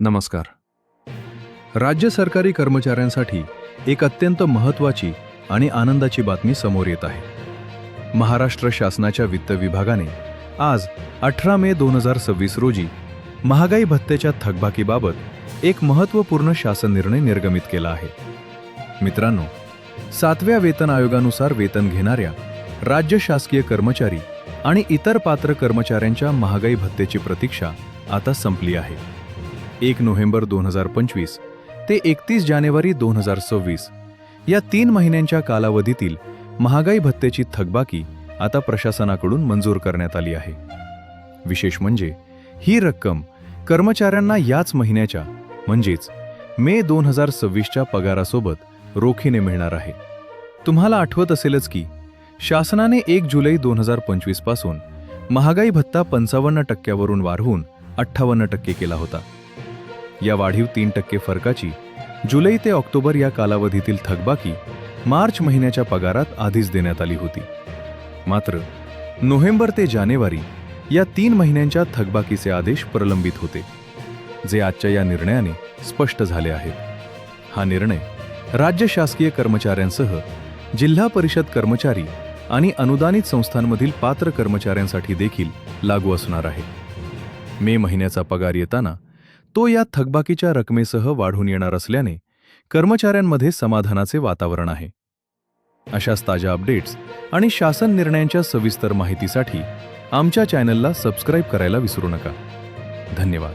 नमस्कार. राज्य सरकारी कर्मचाऱ्यांसाठी एक अत्यंत महत्त्वाची आणि आनंदाची बातमी समोर येत आहे. महाराष्ट्र शासनाच्या वित्त विभागाने आज 18 मे 2026 रोजी महागाई भत्त्याच्या थकबाकीबाबत एक महत्त्वपूर्ण शासन निर्णय निर्गमित केला आहे. मित्रांनो, 7व्या वेतन आयोगानुसार वेतन घेणाऱ्या राज्य शासकीय कर्मचारी आणि इतर पात्र कर्मचाऱ्यांच्या महागाई भत्त्याची प्रतीक्षा आता संपली आहे. 1 नोव्हेंबर 2025 ते 31 जानेवारी 2026 या 3 महिन्यांच्या कालावधीतील महागाई भत्त्याची थकबाकी आता प्रशासनाकडून मंजूर करण्यात आली आहे. विशेष म्हणजे ही रक्कम कर्मचाऱ्यांना याच महिन्याच्या म्हणजेच मे 2026च्या पगारासोबत रोखीने मिळणार आहे. तुम्हाला आठवत असेलच की शासनाने 1 जुलै 2025 पासून महागाई भत्ता 55% वरून वाढवून 58% केला होता. या वाढीव 3% फरकाची जुलै ते ऑक्टोबर या कालावधीतील थकबाकी मार्च महिन्याच्या पगारात आधीच देण्यात आली होती. मात्र नोव्हेंबर ते जानेवारी या 3 महिन्यांच्या थकबाकीचे आदेश प्रलंबित होते, जे आजच्या या निर्णयाने स्पष्ट झाले आहेत. हा निर्णय राज्य शासकीय कर्मचाऱ्यांसह जिल्हा परिषद कर्मचारी आणि अनुदानित संस्थांमधील पात्र कर्मचाऱ्यांसाठी देखील लागू असणार आहे. मे महिन्याचा पगार येताना तो या थकबाकीच्या रकमेसह वाढून येणार असल्याने कर्मचाऱ्यांमध्ये समाधानाचे वातावरण आहे. अशाच ताज्या अपडेट्स आणि शासन निर्णयांच्या सविस्तर माहितीसाठी आमच्या चॅनलला सबस्क्राईब करायला विसरू नका. धन्यवाद.